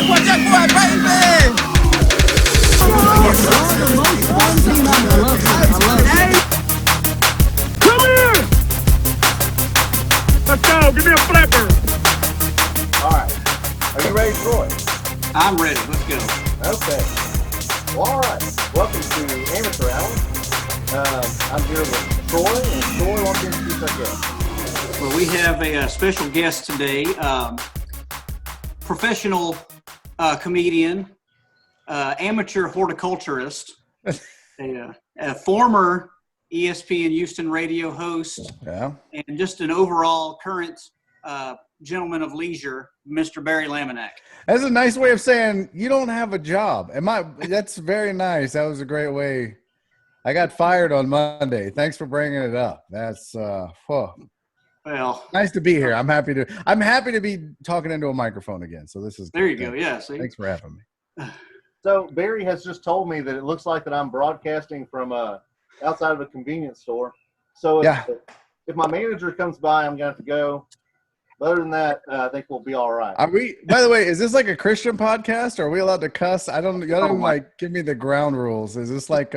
Watch that boy, baby! Come here! Let's go. Give me a flipper. All right. Are you ready, Troy? I'm ready. Let's go. Okay. Well, all right. Welcome to Amateur Hour. I'm here with Troy, and Troy wants to introduce our guest. Well, we have a special guest today, professional comedian, amateur horticulturist, a former ESPN Houston radio host, and just an overall current gentleman of leisure, Mr. Barry Laminack. That's a nice way of saying you don't have a job. That's very nice. That was a great way. I got fired on Monday. Thanks for bringing it up. That's well, nice to be here. I'm happy to be talking into a microphone again. So this is there. You go. Yeah. See? Thanks for having me. So Barry has just told me that it looks like that I'm broadcasting from outside of a convenience store. So if my manager comes by, I'm gonna have to go. But other than that, I think we'll be all right. Are we? By the way, is this like a Christian podcast? Or are we allowed to cuss? I don't like give me the ground rules. Is this like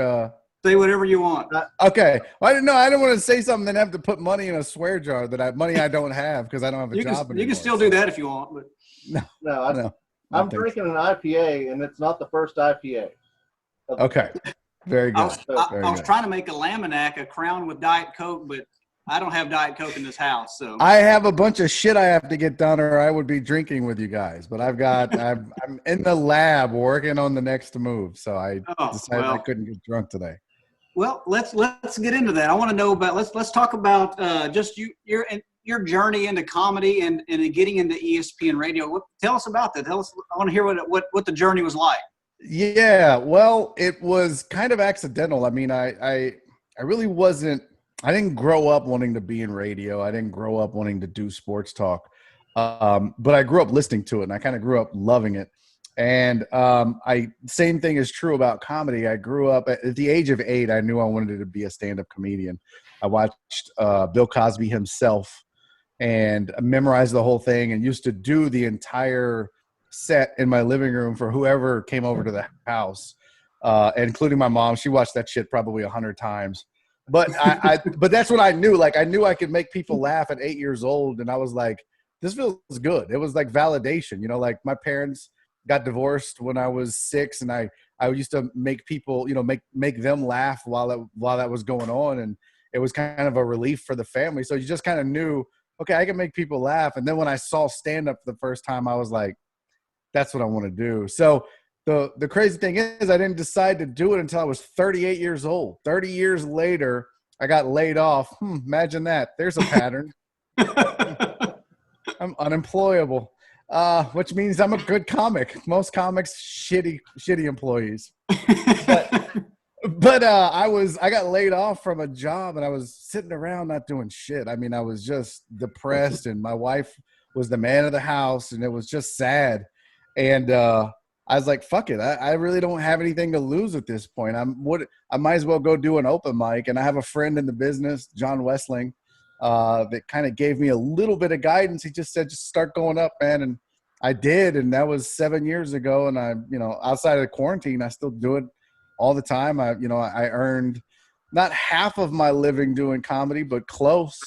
say whatever you want? Okay. Well, I didn't know. I didn't want to say something and have to put money in a swear jar money I don't have because I don't have a job anymore. You can still do that if you want, but no. I'm drinking an IPA, and it's not the first IPA. Okay. Very good. I was trying to make a Laminack, a crown with Diet Coke, but I don't have Diet Coke in this house. So I have a bunch of shit I have to get done, or I would be drinking with you guys. But I'm in the lab working on the next move, so I decided I couldn't get drunk today. Well, let's get into that. I want to know about let's talk about just your journey into comedy and getting into ESPN radio. Tell us about that. I want to hear what the journey was like. Yeah, well, it was kind of accidental. I mean, I really wasn't. I didn't grow up wanting to be in radio. I didn't grow up wanting to do sports talk, but I grew up listening to it, and I kind of grew up loving it. And same thing is true about comedy. I grew up at the age of 8. I knew I wanted to be a stand-up comedian. I watched Bill Cosby himself and memorized the whole thing, and used to do the entire set in my living room for whoever came over to the house, including my mom. She watched that shit probably 100 times. But but that's what I knew. Like, I knew I could make people laugh at 8 years old, and I was like, this feels good. It was like validation, like my parents got divorced when I was 6, and I used to make people, make them laugh while that was going on, and it was kind of a relief for the family. So you just kind of knew, okay, I can make people laugh. And then when I saw stand up for the first time, I was like, that's what I want to do. So the crazy thing is, I didn't decide to do it until I was 38 years old. 30 years later, I got laid off. Imagine that. There's a pattern. I'm unemployable. Which means I'm a good comic. Most comics, shitty employees. But I got laid off from a job, and I was sitting around not doing shit. I mean, I was just depressed, and my wife was the man of the house, and it was just sad. And I was like, fuck it. I really don't have anything to lose at this point. I might as well go do an open mic. And I have a friend in the business, John Wessling, that kind of gave me a little bit of guidance. He just said, just start going up, man. And I did. And that was 7 years ago. And I, outside of the quarantine, I still do it all the time. I earned not half of my living doing comedy, but close,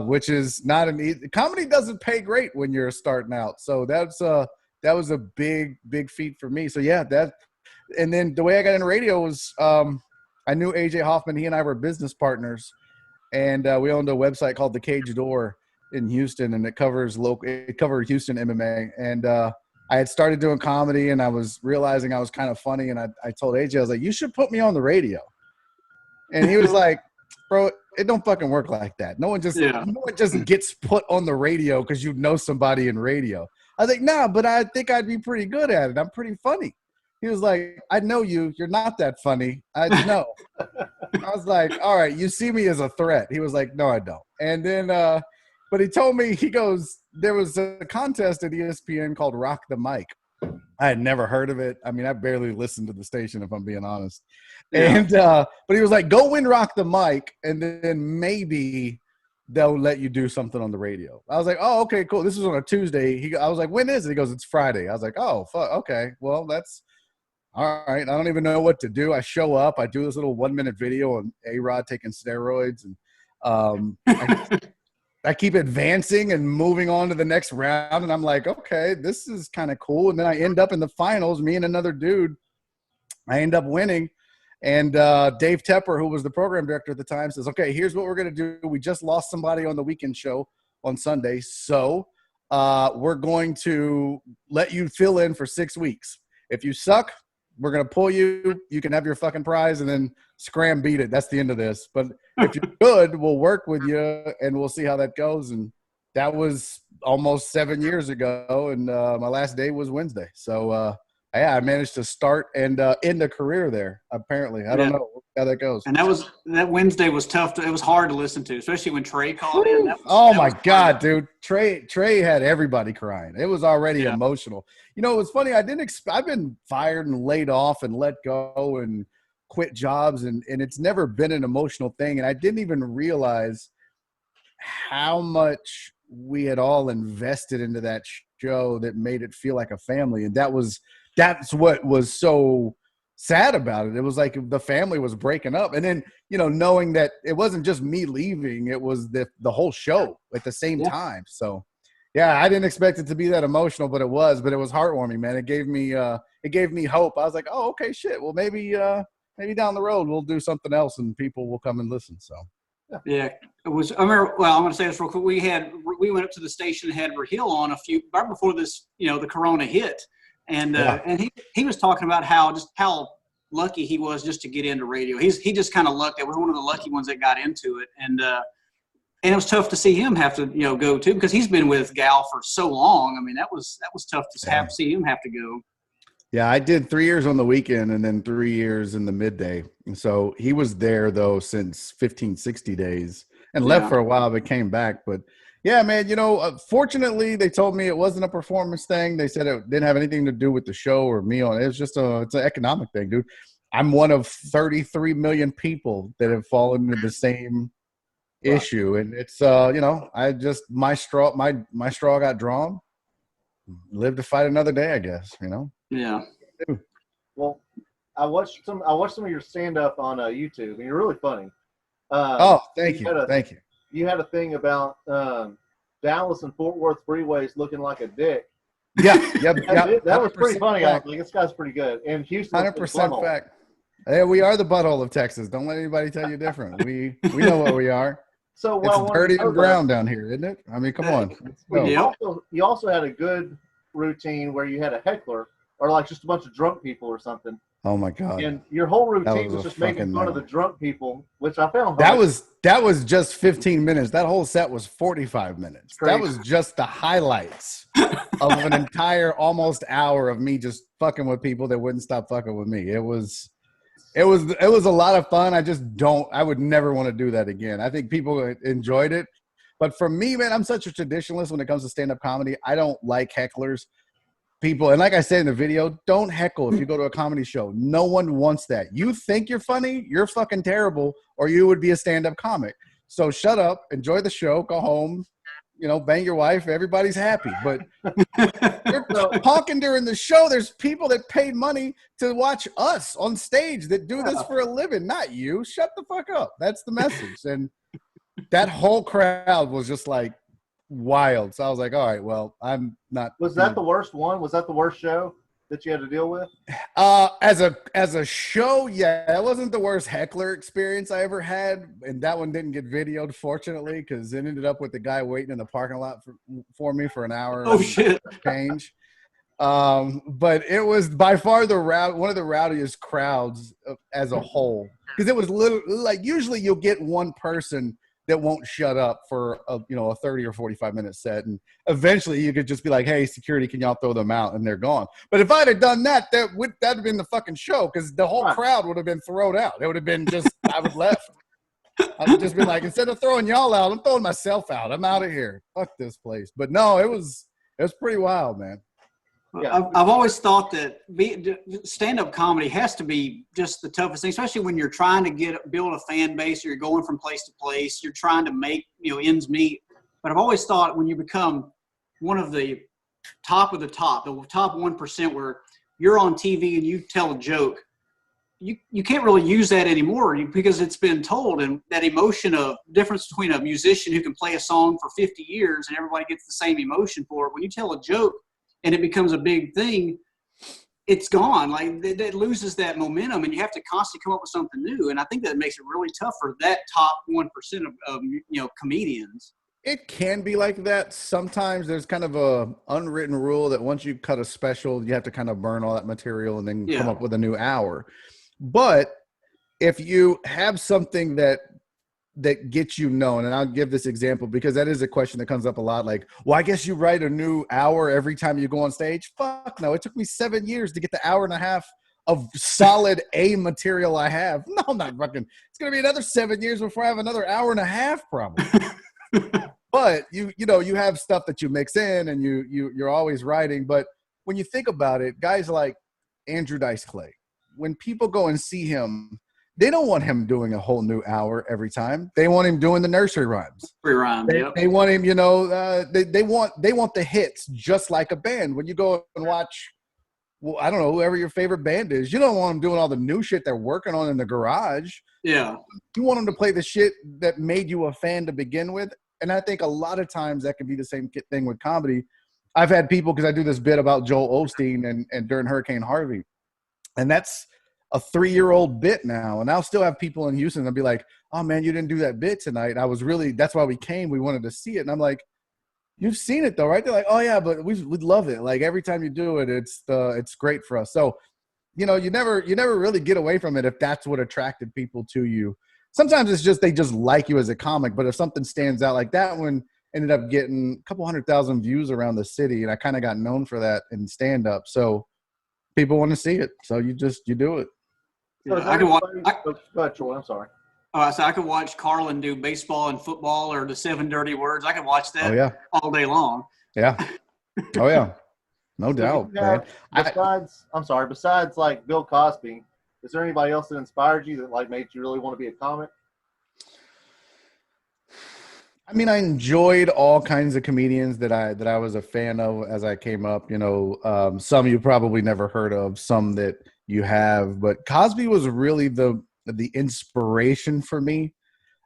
which is not an easy. Comedy doesn't pay great when you're starting out. So that was a big feat for me. So yeah, and then the way I got into radio was, I knew AJ Hoffman. He and I were business partners, and we owned a website called The Cage Door in Houston, and it covered Houston MMA. And I had started doing comedy, and I was realizing I was kind of funny. And I told AJ, I was like, you should put me on the radio. And he was like, bro, it don't fucking work like that. No one just gets put on the radio because you know somebody in radio. I was like, nah, but I think I'd be pretty good at it. I'm pretty funny. He was like, I know you. You're not that funny. I know. I was like, all right, you see me as a threat. He was like, no, I don't. And then, but he told me, he goes, there was a contest at ESPN called Rock the Mic. I had never heard of it. I mean, I barely listened to the station, if I'm being honest. Yeah. And but he was like, go win Rock the Mic, and then maybe they'll let you do something on the radio. I was like, oh, okay, cool. This is on a Tuesday. I was like, when is it? He goes, it's Friday. I was like, oh, fuck, okay. Well, that's all right. I don't even know what to do. I show up. I do this little 1-minute video on A-Rod taking steroids. And I keep advancing and moving on to the next round. And I'm like, okay, this is kind of cool. And then I end up in the finals, me and another dude. I end up winning. And Dave Tepper, who was the program director at the time, says, okay, here's what we're going to do. We just lost somebody on the weekend show on Sunday. So we're going to let you fill in for 6 weeks. If you suck, we're going to pull you. You can have your fucking prize and then scram beat it. That's the end of this. But if you're good, we'll work with you and we'll see how that goes. And that was almost 7 years ago. And my last day was Wednesday. So, yeah, I managed to start and end a career there, apparently. I don't know how that goes. And that Wednesday was tough. It was hard to listen to, especially when Trey called in. My God, dude. Trey had everybody crying. It was already emotional. You know, it was funny. I've been fired and laid off and let go and quit jobs, and it's never been an emotional thing. And I didn't even realize how much we had all invested into that show that made it feel like a family. And that's what was so sad about it. It was like the family was breaking up. And then, you know, knowing that it wasn't just me leaving, it was the whole show at the same time. So, yeah, I didn't expect it to be that emotional, but it was heartwarming, man. It gave me hope. I was like, oh, okay, shit. Well, maybe down the road we'll do something else and people will come and listen. So. Yeah, it was. I remember. Well, I'm going to say this real quick. We went up to the station and had Raheel on right before this, you know, the Corona hit, and he was talking about how lucky he was just to get into radio. He just kind of lucked. It was one of the lucky ones that got into it, and it was tough to see him have to, you know, go too, because he's been with Gal for so long. I mean, that was tough to see him have to go. Yeah, I did 3 years on the weekend and then 3 years in the midday. And so he was there, though, since 15, 60 days and left for a while, but came back. But, yeah, man, you know, fortunately, they told me it wasn't a performance thing. They said it didn't have anything to do with the show or me on it. It was just it's an economic thing, dude. I'm one of 33 million people that have fallen into the same issue. And it's, you know, my straw got drawn. Live to fight another day, I guess, you know? Yeah. Well, I watched some of your stand up on YouTube, and you're really funny. Thank you. Thank you. You had a thing about Dallas and Fort Worth freeways looking like a dick. Yeah, yep. That was pretty funny. I was like, this guy's pretty good. And Houston, 100% fact. Hey, we are the butthole of Texas. Don't let anybody tell you different. We know what we are. So it's dirty and brown down here, isn't it? I mean, come on. You also had a good routine where you had a heckler or like just a bunch of drunk people or something. Oh my God! And your whole routine was just making fun of the drunk people, which I found that was just 15 minutes. That whole set was 45 minutes. That was just the highlights of an entire almost hour of me just fucking with people that wouldn't stop fucking with me. It was a lot of fun. I would never want to do that again. I think people enjoyed it. But for me, man, I'm such a traditionalist when it comes to stand-up comedy. I don't like hecklers. People, and like I said in the video, don't heckle if you go to a comedy show. No one wants that. You think you're funny, you're fucking terrible, or you would be a stand-up comic. So shut up, enjoy the show, go home, you know, bang your wife, everybody's happy. But you're talking during the show. There's people that paid money to watch us on stage that do this for a living, not you. Shut the fuck up. That's the message. And that whole crowd was just like wild. So I was like, all right, well, I'm not. Was that the worst one? Was that the worst show that you had to deal with? As a show, yeah, that wasn't the worst heckler experience I ever had. And that one didn't get videoed, fortunately, because it ended up with the guy waiting in the parking lot for me for an hour. Oh, shit. Change. But it was by far one of the rowdiest crowds as a whole. Because it was like usually you'll get one person that won't shut up for a 30 or 45 minute set. And eventually you could just be like, hey, security, can y'all throw them out? And they're gone. But if I'd have done that, that'd have been the fucking show, because the whole crowd would have been thrown out. It would have been just, I was left. I would just be like, instead of throwing y'all out, I'm throwing myself out. I'm out of here. Fuck this place. But no, it was pretty wild, man. Yeah. I've always thought that stand-up comedy has to be just the toughest thing, especially when you're trying to build a fan base, or you're going from place to place, you're trying to make ends meet. But I've always thought when you become one of the top of the top 1%, where you're on TV and you tell a joke, you can't really use that anymore because it's been told, and that emotion of difference between a musician who can play a song for 50 years and everybody gets the same emotion for it. When you tell a joke and it becomes a big thing, it's gone. Like that loses that momentum, and you have to constantly come up with something new. And I think that makes it really tough for that top 1% of comedians. It can be like that. Sometimes there's kind of a unwritten rule that once you cut a special, you have to kind of burn all that material and then come up with a new hour. But if you have something that gets known, and I'll give this example because that is a question that comes up a lot, like, well, I guess you write a new hour every time you go on stage. Fuck no, it took me 7 years to get the hour and a half of solid A material I have. No, I'm not fucking, it's going to be another 7 years before I have another hour and a half probably. But you have stuff that you mix in and you're always writing. But when you think about it, guys like Andrew Dice Clay, when people go and see him, they don't want him doing a whole new hour every time. They want him doing the nursery rhymes. They want him, they want the hits just like a band. When you go and watch, well, I don't know, whoever your favorite band is, you don't want them doing all the new shit they're working on in the garage. Yeah. You want them to play the shit that made you a fan to begin with. And I think a lot of times that can be the same thing with comedy. I've had people, because I do this bit about Joel Osteen and during Hurricane Harvey, and that's a 3-year-old bit now. And I'll still have people in Houston that'll be like, oh man, you didn't do that bit tonight. And that's why we came. We wanted to see it. And I'm like, you've seen it though, right? They're like, oh yeah, but we'd love it. Like every time you do it, it's great for us. So, you never really get away from it if that's what attracted people to you. Sometimes it's just they just like you as a comic, but if something stands out, like that one ended up getting a couple 100,000 views around the city, and I kind of got known for that in stand-up. So people want to see it, so you do it. So I can watch. I'm sorry. So I could watch Carlin do baseball and football, or the 7 Dirty Words. I could watch that all day long. Yeah. Oh yeah. No doubt, man. Besides like Bill Cosby, is there anybody else that inspired you that like made you really want to be a comic? I mean, I enjoyed all kinds of comedians that I was a fan of as I came up. Some you probably never heard of, some that you have, but Cosby was really the inspiration for me.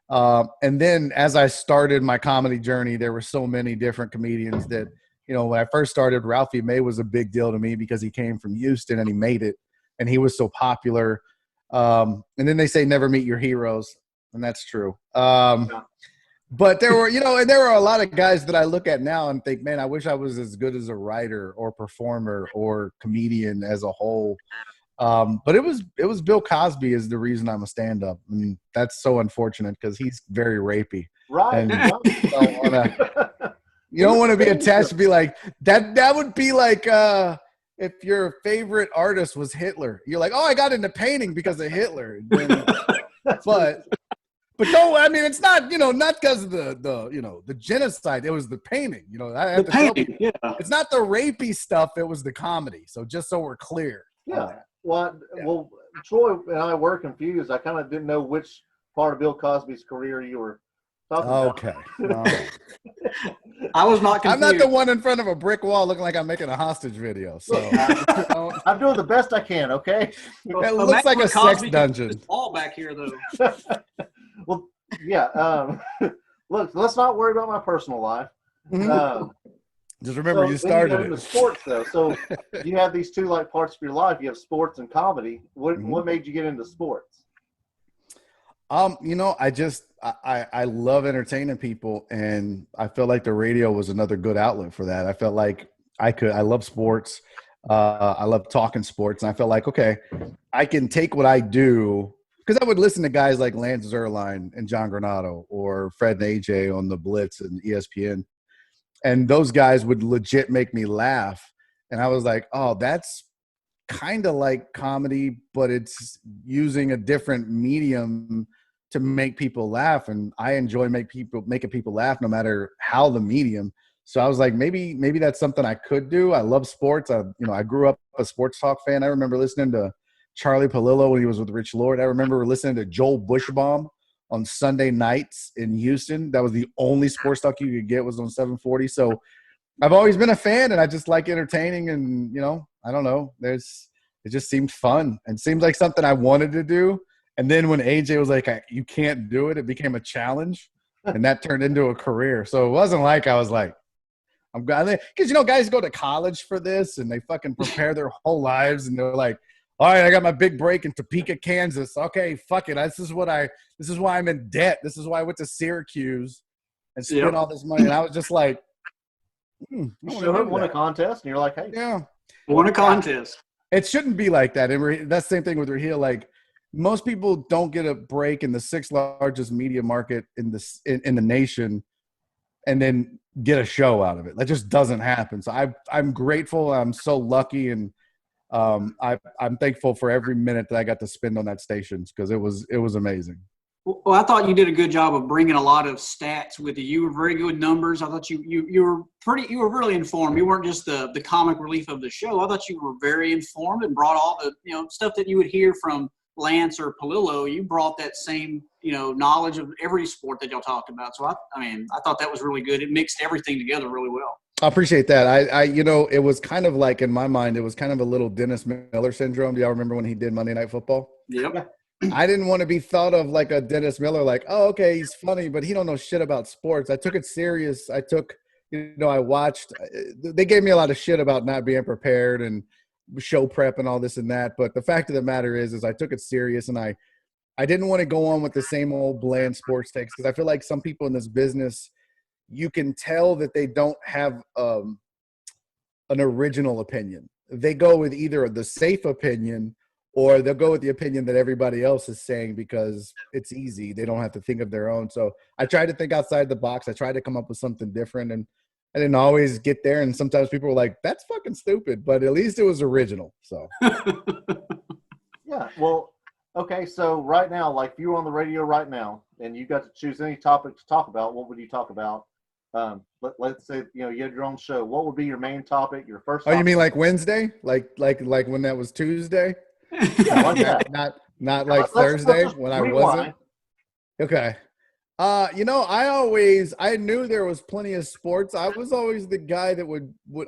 And then as I started my comedy journey, there were so many different comedians that, when I first started, Ralphie May was a big deal to me because he came from Houston and he made it. And he was so popular. And then they say never meet your heroes. And that's true. But there were, and there were a lot of guys that I look at now and think, man, I wish I was as good as a writer or performer or comedian as a whole. But it was Bill Cosby is the reason I'm a stand-up. I mean, that's so unfortunate because he's very rapey. Right. And you don't want to be attached to be like that. That would be like, if your favorite artist was Hitler, you're like, oh, I got into painting because of Hitler. But don't, I mean, it's not, not because of the genocide. It was the painting, the painting. Yeah. It's not the rapey stuff. It was the comedy. So just so we're clear. Yeah. Well, Troy and I were confused. I kind of didn't know which part of Bill Cosby's career you were talking about. Okay. Right. I was not confused. I'm not the one in front of a brick wall looking like I'm making a hostage video. So I'm doing the best I can. Okay. It looks like a sex dungeon. All back here though. Well, yeah. Look, let's not worry about my personal life. Just remember, you started it. Sports though. So you have these two like parts of your life. You have sports and comedy. What made you get into sports? I love entertaining people, and I felt like the radio was another good outlet for that. I felt like I love sports. I love talking sports, and I felt like, okay, I can take what I do, because I would listen to guys like Lance Zierlein and John Granado or Fred and AJ on the Blitz and ESPN. And those guys would legit make me laugh. And I was like, oh, that's kind of like comedy, but it's using a different medium to make people laugh. And I enjoy making people laugh no matter how the medium. So I was like, maybe that's something I could do. I love sports. I grew up a sports talk fan. I remember listening to Charlie Palillo when he was with Rich Lord. I remember listening to Joel Bushbaum on Sunday nights in Houston. That was the only sports talk you could get was on 740. So I've always been a fan, and I just like entertaining. And I don't know. It just seemed fun and seemed like something I wanted to do. And then when AJ was like, "You can't do it," it became a challenge, and that turned into a career. So it wasn't like I was like, "I'm glad," because guys go to college for this, and they fucking prepare their whole lives, and they're like, "All right, I got my big break in Topeka, Kansas. Okay, fuck it. This is why I'm in debt. This is why I went to Syracuse and spent all this money." And I was just like, you should have won a contest, and you're like, "Hey, yeah, won a contest." It shouldn't be like that. And that's the same thing with Raheel. Like, most people don't get a break in the 6th largest media market in the nation and then get a show out of it. That just doesn't happen. So I'm grateful. I'm so lucky, and I'm thankful for every minute that I got to spend on that station, because it was amazing. Well, I thought you did a good job of bringing a lot of stats with you. You were very good with numbers. I thought you were really informed. You weren't just the comic relief of the show. I thought you were very informed and brought all the stuff that you would hear from Lance or Palillo. You brought that same knowledge of every sport that y'all talked about. So I thought that was really good. It mixed everything together really well. I appreciate that. It was kind of like, in my mind, it was kind of a little Dennis Miller syndrome. Do y'all remember when he did Monday Night Football? Yep. I didn't want to be thought of like a Dennis Miller, like, oh, okay, he's funny, but he don't know shit about sports. I took it serious. I watched. They gave me a lot of shit about not being prepared and show prep and all this and that. But the fact of the matter is I took it serious, and I didn't want to go on with the same old bland sports takes, because I feel like some people in this business, you can tell that they don't have an original opinion. They go with either the safe opinion, or they'll go with the opinion that everybody else is saying because it's easy. They don't have to think of their own. So I tried to think outside the box. I tried to come up with something different, and I didn't always get there. And sometimes people were like, "That's fucking stupid," but at least it was original. So yeah. Well, okay. So right now, like, if you were on the radio right now and you got to choose any topic to talk about, what would you talk about? Let's say you had your own show. What would be your main topic? Your first topic? Oh, you mean like Wednesday? Like when that was Tuesday? Yeah, like that. Not like Thursday when I wasn't. Okay. I knew there was plenty of sports. I was always the guy that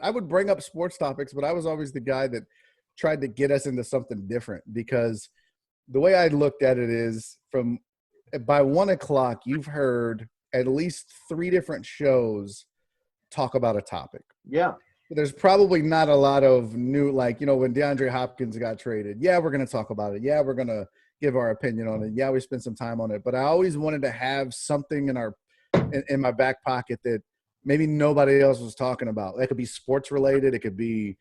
I would bring up sports topics, but I was always the guy that tried to get us into something different, because the way I looked at it is, by 1 o'clock, you've heard at least 3 different shows talk about a topic. Yeah. There's probably not a lot of new, like, when DeAndre Hopkins got traded, yeah, we're going to talk about it. Yeah, we're going to give our opinion on it. Yeah, we spent some time on it. But I always wanted to have something in my back pocket that maybe nobody else was talking about. It could be sports related. It could be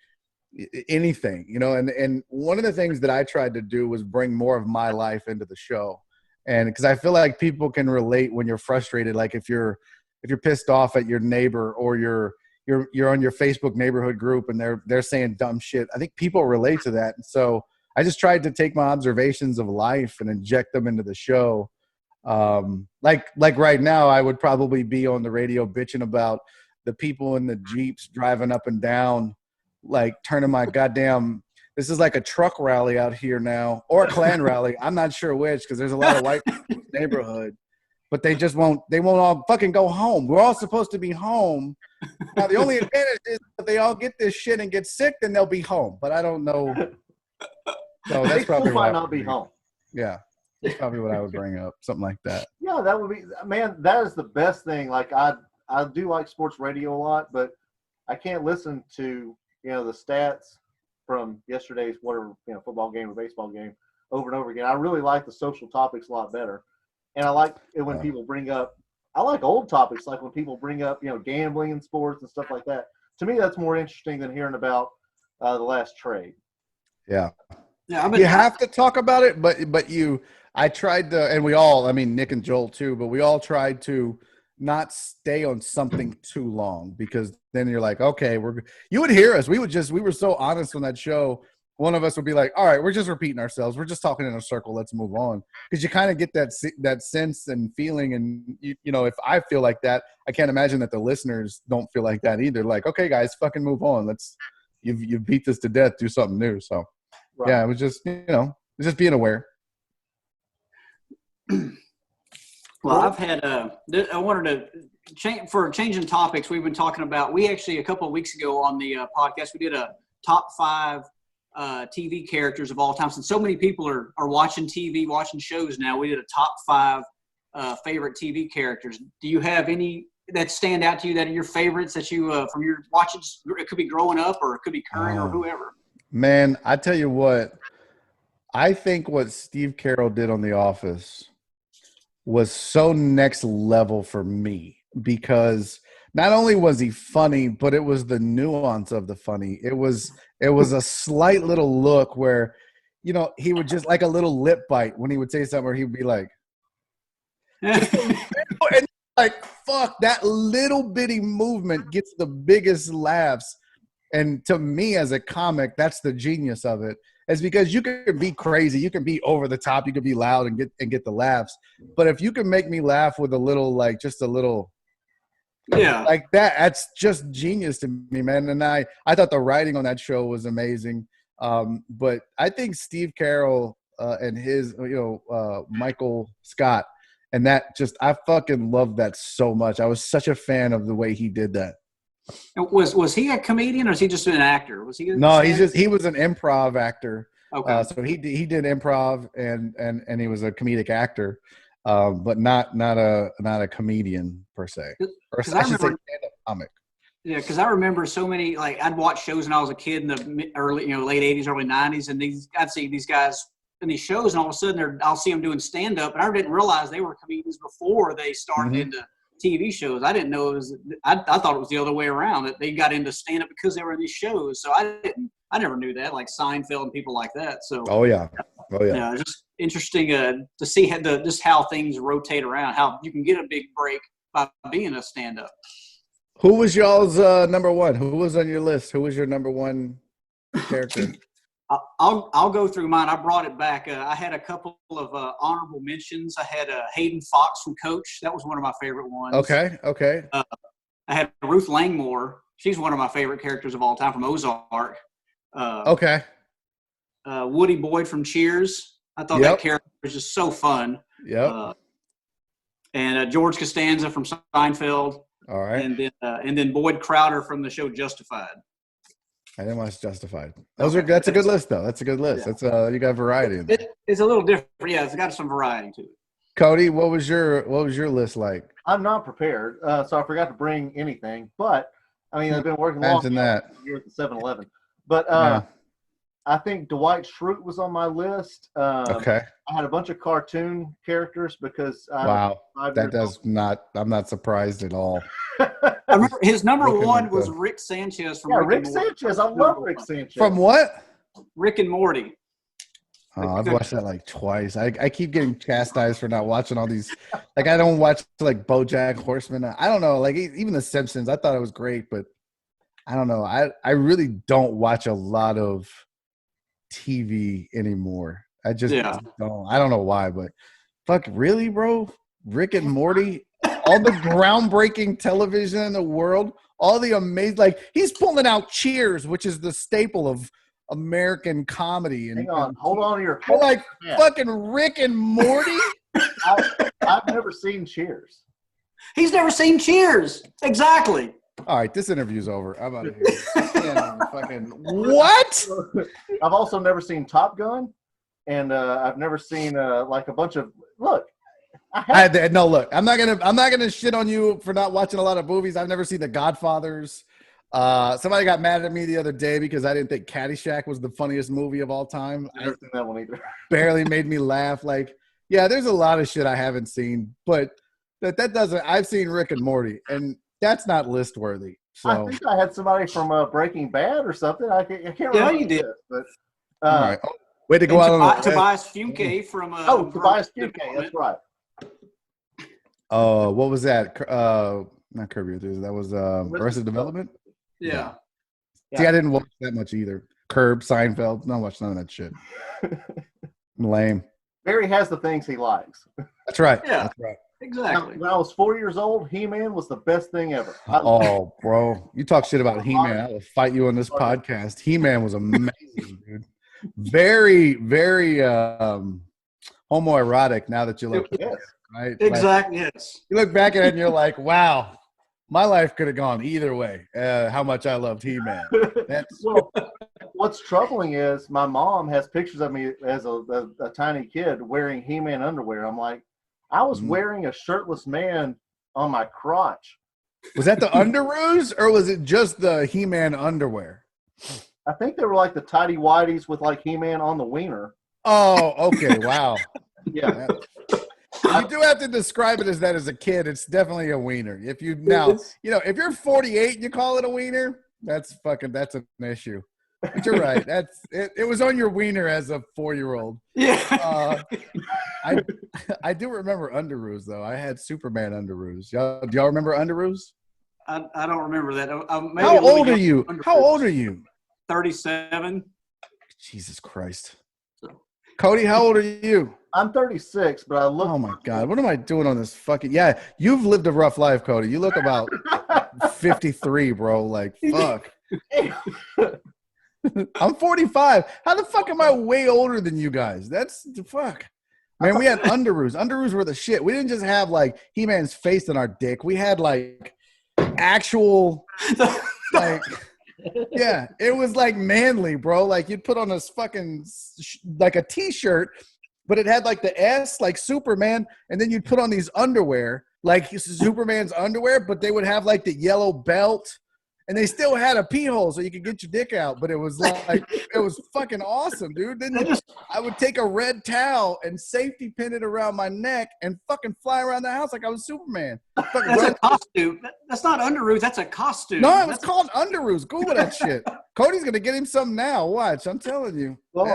anything, and one of the things that I tried to do was bring more of my life into the show. And because I feel like people can relate when you're frustrated. Like if you're pissed off at your neighbor, or you're on your Facebook neighborhood group and they're saying dumb shit, I think people relate to that. And so I just tried to take my observations of life and inject them into the show. Like right now, I would probably be on the radio bitching about the people in the Jeeps driving up and down, like turning my goddamn, this is like a truck rally out here now, or a Klan rally. I'm not sure which, because there's a lot of white people in the neighborhood. But they won't all fucking go home. We're all supposed to be home. Now, the only advantage is if they all get this shit and get sick, then they'll be home. But I don't know. So that's probably might not be home. Yeah. That's probably what I would bring up. Something like that. Yeah, that would be, man, that is the best thing. Like, I do like sports radio a lot, but I can't listen to, the stats from yesterday's whatever, football game or baseball game over and over again. I really like the social topics a lot better. And I like it when people bring up, I like old topics, like when people bring up, gambling in sports and stuff like that. To me, that's more interesting than hearing about the last trade. Yeah. Yeah. You have to talk about it, but I tried to, and we all, I mean, Nick and Joel too, but we all tried to not stay on something too long, because then you're like, okay, you would hear us. We were so honest on that show. one of us would be like, all right, we're just repeating ourselves. We're just talking in a circle. Let's move on. Because you kind of get that sense and feeling. And, you know, if I feel like that, I can't imagine that the listeners don't feel like that either. Like, okay, guys, fucking move on. You've beat this to death. Do something new. So, yeah, it was just, you know, just being aware. Well, I've had I wanted to change for changing topics. We've been talking about. We actually a couple of weeks ago on the podcast we did a top 5 TV characters of all time. Since so many people are watching TV, watching shows now, we did a top 5 favorite TV characters. Do you have any that stand out to you that are your favorites that you from your watching? It could be growing up or it could be current or whoever. Man, I tell you what, I think what Steve Carell did on The Office was so next level for me, because not only was he funny, but it was the nuance of the funny. It was a slight little look where, you know, he would just like a little lip bite when he would say something where he'd be like, and like, fuck, that little bitty movement gets the biggest laughs. And to me as a comic, that's the genius of it. Is because you can be crazy, you can be over the top, you can be loud and get the laughs. But if you can make me laugh with a little, like just a little, like that's just genius to me, man. And I thought the writing on that show was amazing. But I think Steve Carell and his, you know, Michael Scott, and that just, I fucking love that so much. I was such a fan of the way he did that. Was he a comedian or is he just an actor? Was he? No, he was an improv actor. Okay. So he did improv and he was a comedic actor, but not a comedian per se. Or I should say stand-up comic. Yeah, because I remember so many, like I'd watch shows when I was a kid in the early, you know, late 80s, early 90s, and I'd see these guys in these shows, and all of a sudden I'll see them doing stand-up, and I didn't realize they were comedians before they started into TV shows. I didn't know it was. I thought it was the other way around, that they got into stand up because they were in these shows. So I never knew that, like Seinfeld and people like that. So yeah, it's just interesting to see just how things rotate around, how you can get a big break by being a stand up. Who was y'all's number one? Who was on your list? Who was your number one character? I'll go through mine. I brought it back. I had a couple of honorable mentions. I had Hayden Fox from Coach. That was one of my favorite ones. Okay. I had Ruth Langmore. She's one of my favorite characters of all time from Ozark. Woody Boyd from Cheers. I thought that character was just so fun. And George Costanza from Seinfeld. All right. And then Boyd Crowder from the show Justified. I didn't watch Justified. That's a good list, though. That's a good list. That's you got variety in there. It's a little different. Yeah, it's got some variety to it. Cody, what was your list like? I'm not prepared, so I forgot to bring anything. But I mean, I've been working long here at the 7-Eleven. But I think Dwight Schrute was on my list. I had a bunch of cartoon characters because I'm not surprised at all. I remember his number one was Rick Sanchez from Rick Sanchez. I love Rick Sanchez. From what? Rick and Morty. Oh, I've watched that like twice. I keep getting chastised for not watching all these. Like, I don't watch like BoJack Horseman. I don't know. Like, even The Simpsons, I thought it was great, but I don't know. I really don't watch a lot of TV anymore. I just don't. I don't know why, but fuck, really, bro? Rick and Morty, all the groundbreaking television in the world, all the amazing, like, he's pulling out Cheers, which is the staple of American comedy. And hang on, hold on to your like fucking Rick and Morty. I've never seen Cheers. He's never seen Cheers. Exactly. All right, this interview's over. I'm out of here. Fucking what? I've also never seen Top Gun, and I've never seen like a bunch of look. Look. I'm not gonna shit on you for not watching a lot of movies. I've never seen The Godfathers. Somebody got mad at me the other day because I didn't think Caddyshack was the funniest movie of all time. I haven't seen that one either. Barely made me laugh. Like, yeah, there's a lot of shit I haven't seen, but that doesn't. I've seen Rick and Morty, and that's not list worthy. So I think I had somebody from Breaking Bad or something. I can't remember. Yeah, you did. But all right. Way to go out on Tobias Funke from Tobias Funke. That's right. What was that? Not Curb Your Enthusiasm. That was Arrested Development. Yeah. See, I didn't watch that much either. Curb, Seinfeld. Not watch none of that shit. Lame. Barry has the things he likes. That's right. Yeah. That's right. Exactly. When I was 4 years old, He-Man was the best thing ever. Oh, bro. You talk shit about He-Man. I will fight you on this podcast. He-Man was amazing, dude. Very, very homoerotic now that you look at it, right? Exactly. Like, yes. you look back at it and you're like, wow, my life could have gone either way. How much I loved He-Man. Well, what's troubling is my mom has pictures of me as a tiny kid wearing He-Man underwear. I'm like, I was wearing a shirtless man on my crotch. Was that the underoos or was it just the He-Man underwear? I think they were like the tidy whities with like He-Man on the wiener. Oh, okay. Wow. Yeah. You do have to describe it as that as a kid. It's definitely a wiener. If you're 48 and you call it a wiener, that's an issue. But you're right. It was on your wiener as a 4-year-old. Yeah. I do remember underoos though. I had Superman underoos. Do y'all remember underoos? I don't remember that. How old are you? How old are you? 37. Jesus Christ. Cody, how old are you? I'm 36, but I look. Oh my God. What am I doing on this fucking? Yeah, you've lived a rough life, Cody. You look about 53, bro. Like, fuck. I'm 45. How the fuck am I way older than you guys? That's the fuck. Man, we had underoos. Underoos were the shit. We didn't just have like He-Man's face on our dick. We had like actual like yeah, it was like manly, bro. Like you'd put on this fucking like a t-shirt, but it had like the S like Superman, and then you'd put on these underwear like Superman's underwear, but they would have like the yellow belt. And they still had a pee hole so you could get your dick out, but it was like it was fucking awesome, dude. Then I would take a red towel and safety pin it around my neck and fucking fly around the house like I was Superman. That's a costume. That's not underoos. That's a costume. No, it was called underoos. Google that shit. Cody's gonna get him some now. Watch, I'm telling you. Well,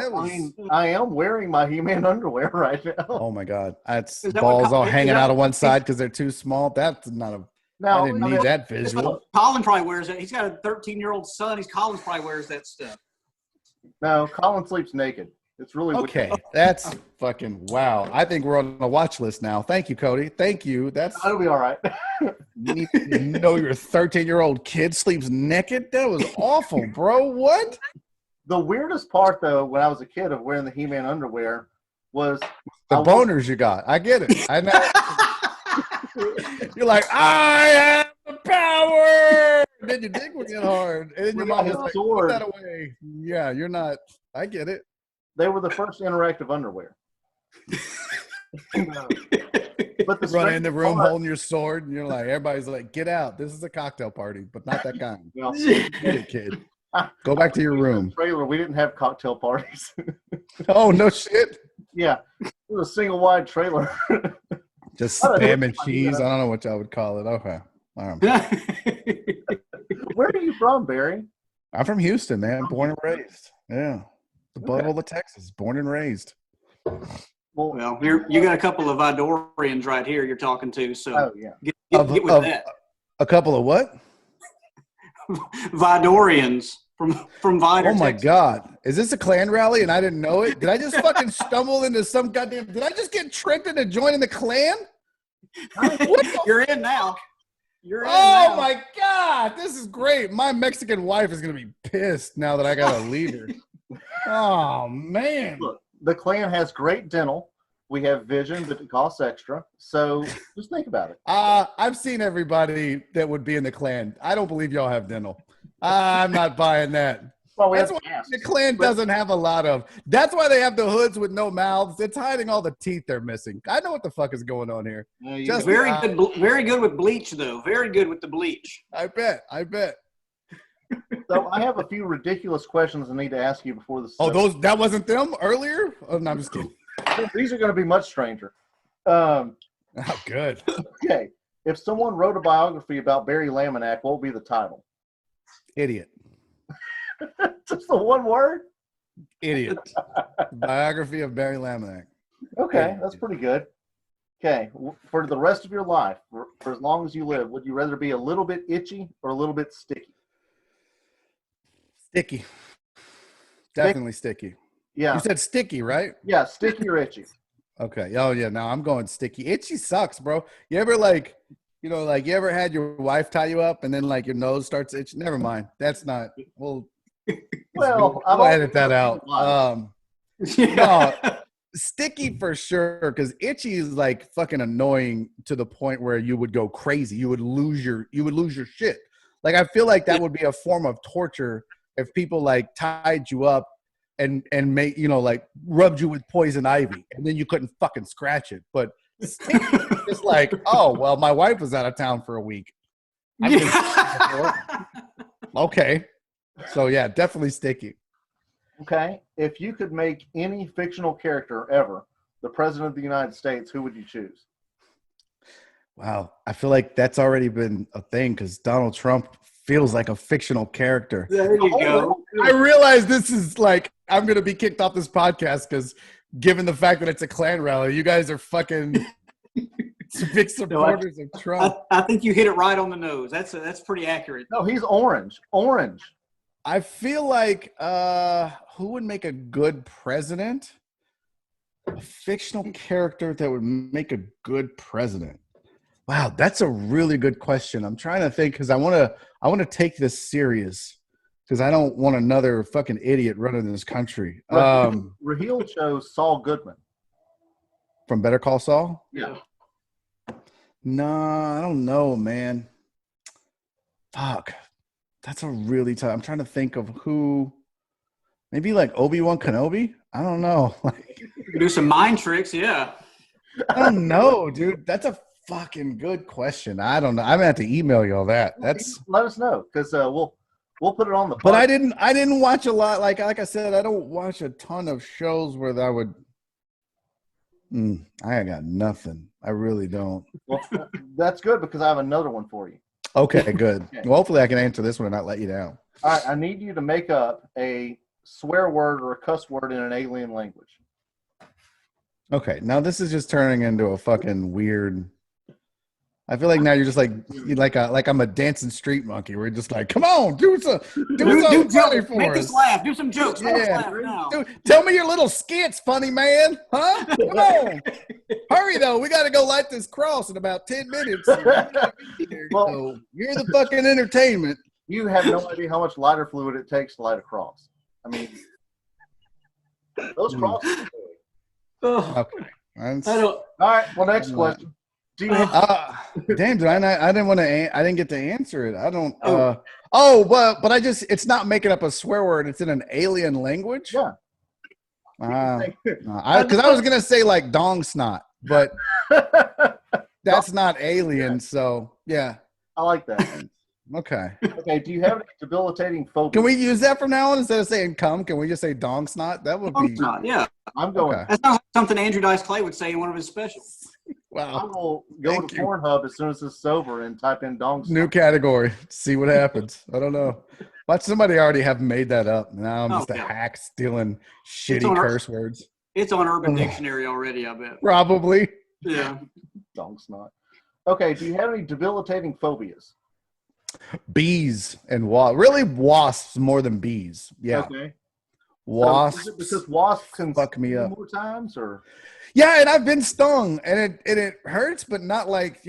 I am wearing my He-Man underwear right now. Oh my God, that's balls all hanging out of one side because they're too small. That's not a. Now, I didn't need that visual. Colin probably wears it. He's got a 13-year-old son. Collin probably wears that stuff. No, Colin sleeps naked. It's really okay. That's fucking wow. I think we're on a watch list now. Thank you, Cody. Thank you. That'll be all right. You know your 13-year-old kid sleeps naked? That was awful, bro. What? The weirdest part, though, when I was a kid of wearing the He-Man underwear was the boners you got. I get it. I know. You're like, I have the power. And then your dick would get hard. And then your mom was like, put that away. Yeah, you're not. I get it. They were the first interactive underwear. But the run in the room holding your sword, and you're like, everybody's like, get out. This is a cocktail party, but not that kind. Well, get it, kid. Go back to your room. Trailer, we didn't have cocktail parties. Oh, no shit. Yeah. It was a single wide trailer. Just spam and cheese. I don't know what y'all would call it. Okay. All right. Where are you from, Barry? I'm from Houston, man. Born and raised. Yeah. The butthole of Texas. Born and raised. Well, you got a couple of Vidorians right here you're talking to. So get with that. A couple of what? Vidorians from Vidor, Oh my Texas. God. Is this a Klan rally and I didn't know it? Did I just fucking stumble into some goddamn – did I just get tricked into joining the Klan? You're in now. You're in now. now. My God. This is great. My Mexican wife is going to be pissed now that I got a leader. Oh, man. Look, the Klan has great dental. We have vision, but it costs extra. So just think about it. I've seen everybody that would be in the Klan. I don't believe y'all have dental. I'm not buying that. Well, that's why the Klan doesn't have a lot of. That's why they have the hoods with no mouths. It's hiding all the teeth they're missing. I know what the fuck is going on here. Just very good with bleach, though. Very good with the bleach. I bet. So I have a few ridiculous questions I need to ask you before the. Oh, that wasn't them earlier? Oh, no, I'm just kidding. These are going to be much stranger. Oh, good. Okay. If someone wrote a biography about Barry Laminack, what would be the title? Idiot. Just the one word? Idiot. Biography of Barry Laminack. Okay, that's pretty good. Okay, for the rest of your life, for as long as you live, would you rather be a little bit itchy or a little bit sticky? Sticky. Definitely sticky. Yeah. You said sticky, right? Yeah, sticky or itchy. Okay. Oh yeah. No, I'm going sticky. Itchy sucks, bro. You ever like, you ever had your wife tie you up and then like your nose starts itching? Never mind. That's not. Well, I've we'll edit that out. No, Yeah. sticky for sure. Because itchy is like fucking annoying to the point where you would go crazy. You would lose your shit. Like I feel like that would be a form of torture if people like tied you up and make like rubbed you with poison ivy and then you couldn't fucking scratch it. But sticky is just like, oh well, my wife was out of town for a week. Okay, so yeah, definitely sticky. Okay, if you could make any fictional character ever the president of the United States, who would you choose? Wow, I feel like that's already been a thing because Donald Trump feels like a fictional character. There you go. I realize this is like I'm gonna be kicked off this podcast because given the fact that it's a Klan rally, you guys are fucking big supporters of Trump. I think you hit it right on the nose. That's pretty accurate. No, he's orange. Orange. I feel like who would make a good president? A fictional character that would make a good president. Wow, that's a really good question. I'm trying to think because I want to take this serious because I don't want another fucking idiot running this country. Raheel chose Saul Goodman from Better Call Saul. Yeah. No, I don't know, man. Fuck, that's a really tough. I'm trying to think of who. Maybe like Obi-Wan Kenobi. I don't know. You can do some mind tricks, yeah. I don't know, dude. That's a fucking good question. I don't know. I'm gonna have to email you all that. That's let us know because we'll put it on the. But I didn't watch a lot. Like I said, I don't watch a ton of shows where I would. I got nothing. I really don't. Well, that's good because I have another one for you. Okay, good. Okay. Well, hopefully I can answer this one and not let you down. All right, I need you to make up a swear word or a cuss word in an alien language. Okay, now this is just turning into a fucking weird. I feel like now you're just like I'm a dancing street monkey. We're just like, come on, do something funny for make us. Us laugh. Do some jokes. Yeah. Dude, tell me your little skits, funny man. Huh? Come on. Hurry though. We got to go light this cross in about 10 minutes. Well, so you're the fucking entertainment. You have no idea how much lighter fluid it takes to light a cross. I mean, those crosses. Okay. All right. Well, next question. Do you damn, dude, I didn't want to. I didn't get to answer it. I don't. But I just. It's not making up a swear word. It's in an alien language. Yeah. Because I was gonna say like dong snot, but that's not alien. So yeah. I like that. Okay. Okay. Do you have any debilitating phobia? Can we use that from now on instead of saying cum? Can we just say dong snot? That would be. Snot, yeah. I'm going. Okay. That sounds like something Andrew Dice Clay would say in one of his specials. Wow. I will go to Pornhub as soon as it's over and type in dong snot. New category. See what happens. I don't know. Watch somebody already have made that up. Now I'm just a hack stealing shitty curse words. It's on Urban Dictionary already, I bet. Probably. Yeah. Dong snot. Okay. Do you have any debilitating phobias? Bees and really wasps more than bees. Yeah. Okay. Wasps. So because wasps can fuck me up more times, or yeah, and I've been stung, and it hurts, but not like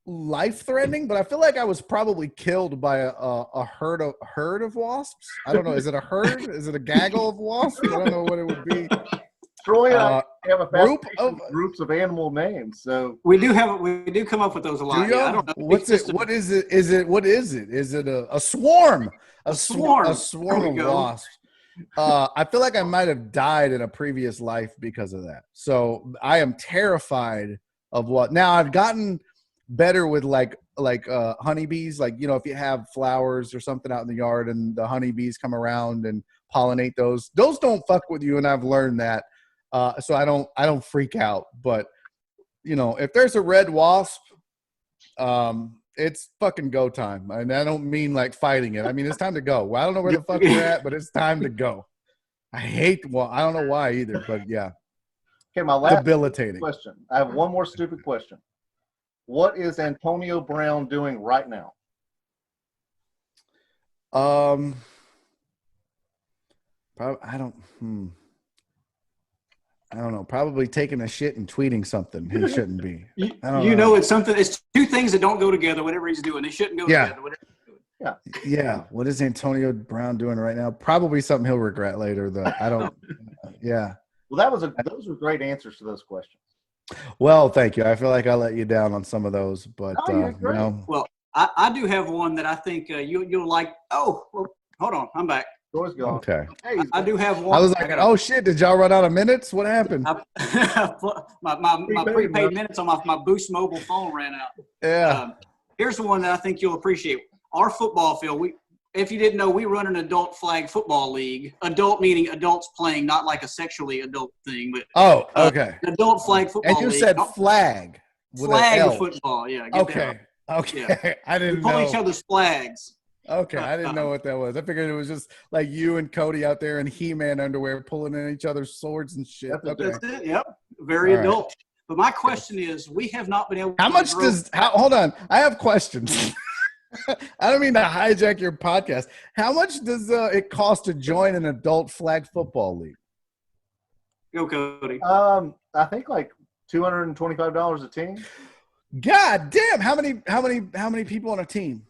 life threatening. But I feel like I was probably killed by a herd of wasps. I don't know. Is it a herd? Is it a gaggle of wasps? I don't know what it would be. Troy and I have a groups of animal names, so we do come up with those a lot. Yeah, I don't know. What is it? Is it a swarm? A swarm of wasps. I feel like I might have died in a previous life because of that. So I am terrified of what. Now I've gotten better with like honeybees. Like if you have flowers or something out in the yard and the honeybees come around and pollinate those don't fuck with you, and I've learned that. So I don't freak out. But if there's a red wasp, it's fucking go time. And I don't mean like fighting it. I mean, it's time to go. Well, I don't know where the fuck we're at, but it's time to go. I don't know why either, but yeah. Okay, my last debilitating question. I have one more stupid question. What is Antonio Brown doing right now? I don't know. Probably taking a shit and tweeting something he shouldn't be. I don't know. It's something. It's two things that don't go together. Whatever he's doing, they shouldn't go together. Whatever he's doing. Yeah. What is Antonio Brown doing right now? Probably something he'll regret later. Though I don't. Yeah. Well, those were great answers to those questions. Well, thank you. I feel like I let you down on some of those, but Well, I do have one that I think you'll like. Oh, well, hold on, I'm back. Door's gone. Okay. Hey, I do have one. I was like, oh shit! Did y'all run out of minutes? What happened? My prepaid minutes on my Boost mobile phone ran out. Yeah. Here's the one that I think you'll appreciate. Our football field. If you didn't know, we run an adult flag football league. Adult meaning adults playing, not like a sexually adult thing, but okay. Adult flag football. And you league. said flag. Flag football. Yeah. Okay. Yeah. I didn't pull know. each other's flags. Okay, I didn't know what that was. I figured it was just like you and Cody out there in He-Man underwear pulling in each other's swords and shit. That's it. Yep. Very adult. Right. But my question is, we have not been able to hold on. I have questions. I don't mean to hijack your podcast. How much does it cost to join an adult flag football league? Go, Cody. I think like $225 a team. God damn! How many people on a team?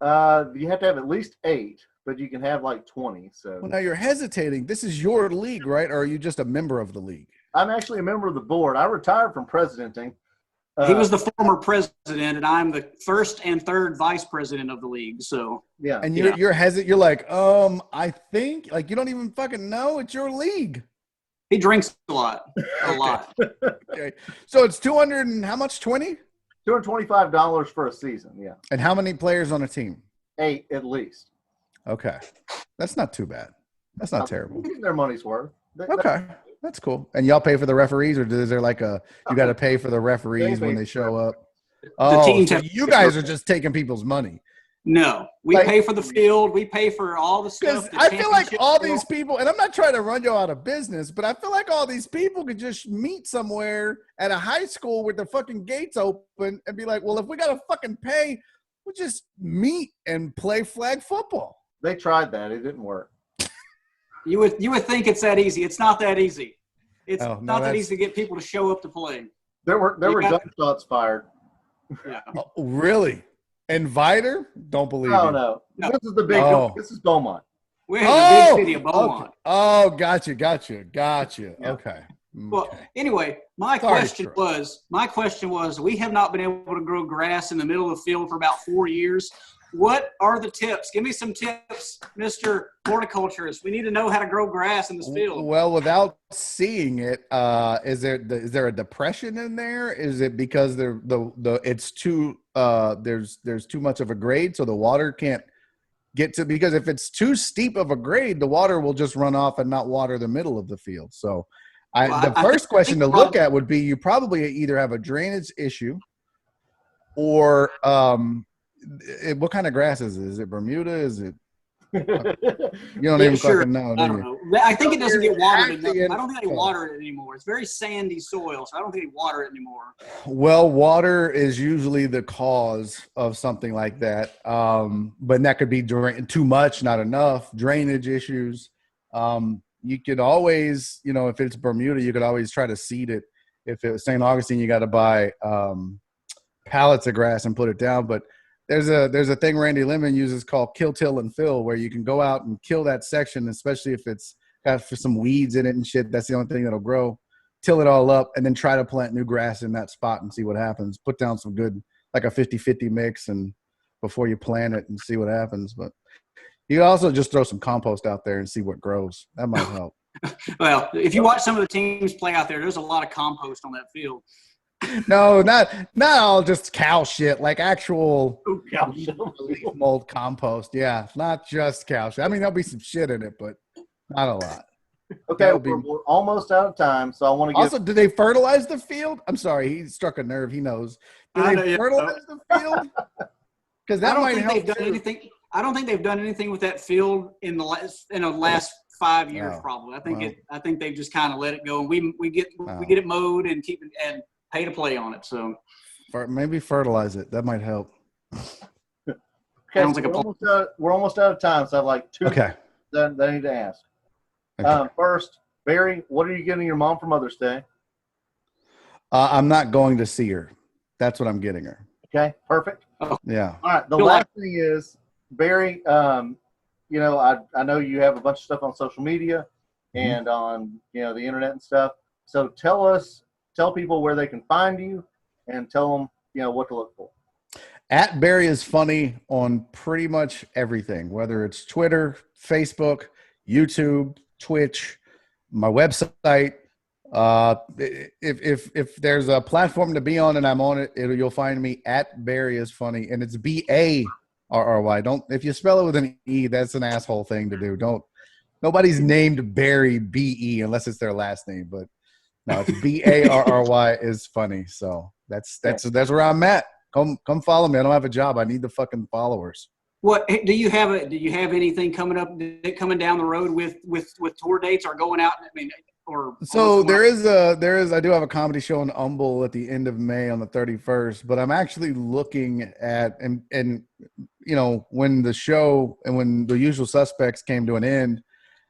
You have to have at least 8, but you can have like 20. So well, now you're hesitating. This is your league, right? Or are you just a member of the league? I'm actually a member of the board. I retired from presidenting. He was the former president, and I'm the first and third vice president of the league. So yeah, and you're hesitant. You're like, I think like you don't even fucking know it's your league. He drinks a lot, lot. Okay, so it's 200 and how much? $225 for a season. Yeah. And how many players on a team? 8 at least. Okay, that's not too bad. That's not terrible. Their money's worth. Okay. That's cool. And y'all pay for the referees, or is there like you got to pay for the referees when they show up? Oh, so you guys are just taking people's money. No, we pay for the field. We pay for all the stuff. I feel like all these people, and I'm not trying to run you out of business, but I feel like all these people could just meet somewhere at a high school with the fucking gates open and be like, well, if we got to fucking pay, we'll just meet and play flag football. They tried that. It didn't work. You would think it's that easy. It's not that easy. It's not that easy to get people to show up to play. There were gunshots fired. Yeah. Oh, really? Inviter? Don't believe it. No. This is the big. This is Beaumont. We're in the big city of Beaumont. Okay. Oh, gotcha. Yeah. Okay. Well, anyway, my question was, we have not been able to grow grass in the middle of the field for about 4 years. What are the tips? Give me some tips, Mr. Horticulturist. We need to know how to grow grass in this field. Well, without seeing it, is there a depression in there? Is it because it's too there's too much of a grade, so the water can't get to? Because if it's too steep of a grade, the water will just run off and not water the middle of the field. So, the first question to look at would be you probably either have a drainage issue or what kind of grass is it? Is it Bermuda? Is it? You don't even fucking know. I don't know. I think it doesn't get watered enough. I don't think they water it anymore. It's very sandy soil, so I don't think they water it anymore. Well, water is usually the cause of something like that. But that could be too much, not enough, drainage issues. You could always, if it's Bermuda, you could always try to seed it. If it was St. Augustine, you got to buy pallets of grass and put it down. But there's a thing Randy Lemon uses called kill, till, and fill, where you can go out and kill that section, especially if it's got some weeds in it and shit. That's the only thing that'll grow. Till it all up and then try to plant new grass in that spot and see what happens. Put down some good, like a 50-50 mix, and before you plant it and see what happens. But you can also just throw some compost out there and see what grows. That might help. Well, if you watch some of the teams play out there's a lot of compost on that field. No, not all just cow shit, like actual leaf mold compost. Yeah, not just cow shit. I mean, there'll be some shit in it, but not a lot. Okay, we're almost out of time, so I want to get... Also, do they fertilize the field? I'm sorry, he struck a nerve. He knows. Do they fertilize the field? Because that might help. I don't think they've done anything with that field in the last 5 years, probably. I think they've just kind of let it go, and we get it mowed and keep it and pay to play on it. So maybe fertilize it. That might help. Okay, so we're almost out of time, so I have like 2 that I need to ask. First, Barry, what are you getting your mom for Mother's Day? I'm not going to see her. That's what I'm getting her. Okay, perfect. Yeah. All right. The last thing is, Barry, you know, I know you have a bunch of stuff on social media and on, you know, the internet and stuff. So tell people where they can find you and tell them, you know, what to look for. At Barry is Funny on pretty much everything, whether it's Twitter, Facebook, YouTube, Twitch, my website. If there's a platform to be on and I'm on it, you'll find me at Barry is Funny, and it's BARRY. Don't, if you spell it with an E, that's an asshole thing to do. Nobody's named Barry BE unless it's their last name, but no, it's BARRY is Funny. So that's where I'm at. Come follow me. I don't have a job. I need the fucking followers. What do you have anything coming down the road with tour dates or going out? I mean, so there is I do have a comedy show in Humble at the end of May on the 31st, but I'm actually looking at and you know, when the show and when The Usual Suspects came to an end,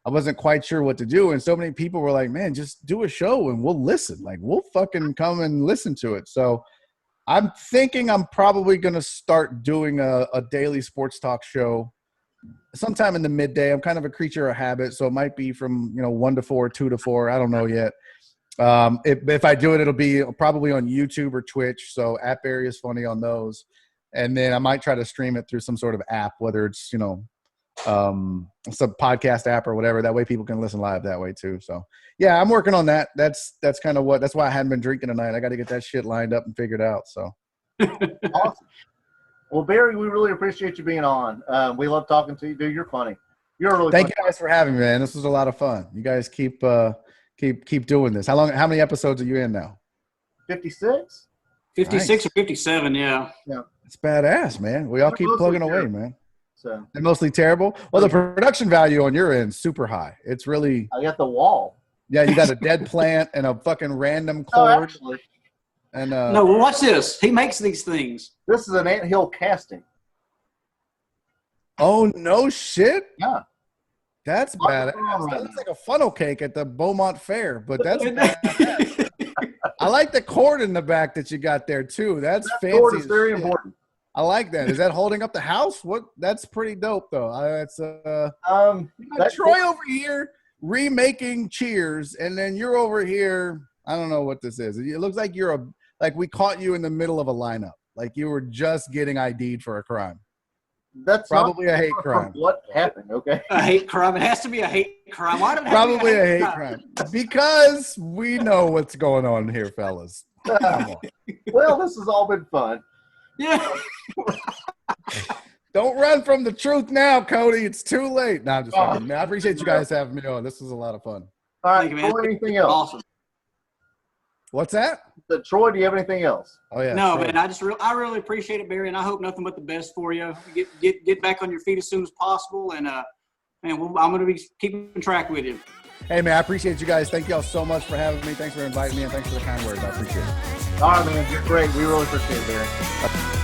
I wasn't quite sure what to do, and so many people were like, man, just do a show and we'll listen. Like, we'll fucking come and listen to it. So I'm thinking I'm probably going to start doing a daily sports talk show sometime in the midday. I'm kind of a creature of habit, so it might be from, you know, 1 to 4, 2 to 4. I don't know yet. If I do it, it'll be probably on YouTube or Twitch. So at Barry is Funny on those. And then I might try to stream it through some sort of app, whether it's, you know, some podcast app or whatever. That way people can listen live that way too. So yeah, I'm working on that. That's kind of that's why I hadn't been drinking tonight. I got to get that shit lined up and figured out. So awesome. Well, Barry, we really appreciate you being on. We love talking to you, dude. You're funny. Thank you guys for having me, man. This was a lot of fun. You guys keep doing this. How many episodes are you in now? 56. 56 nice. Or 57, yeah. It's badass, man. We all keep plugging away, man. So they're mostly terrible. Well, the production value on your end super high. It's really. I got the wall. Yeah, you got a dead plant and a fucking random cord. No, actually. And no, watch this. He makes these things. This is an anthill casting. Oh no shit! Yeah, that's badass. That looks like a funnel cake at the Beaumont Fair, but that's badass. I like the cord in the back that you got there too. That's fancy. Cord is very important. I like that. Is that holding up the house? What? That's pretty dope, though. That's Troy over here remaking Cheers, and then you're over here. I don't know what this is. It looks like like we caught you in the middle of a lineup, like you were just getting ID'd for a crime. That's probably a hate crime. What happened? Okay, a hate crime. It has to be a hate crime. Why did it probably a hate crime? Because we know what's going on here, fellas. Come on. Well, this has all been fun. Yeah. Don't run from the truth now, Cody. It's too late. No, I'm just fucking. Man, I appreciate you guys having me on. This was a lot of fun. All right, Troy, anything else? Awesome. What's that? Troy, do you have anything else? Oh yeah. No, man. I really appreciate it, Barry, and I hope nothing but the best for you. Get back on your feet as soon as possible, and I'm going to be keeping track with you. Hey, man, I appreciate you guys. Thank y'all so much for having me. Thanks for inviting me, and thanks for the kind words. I appreciate it. All right, man. You're great. We really appreciate it, Barry.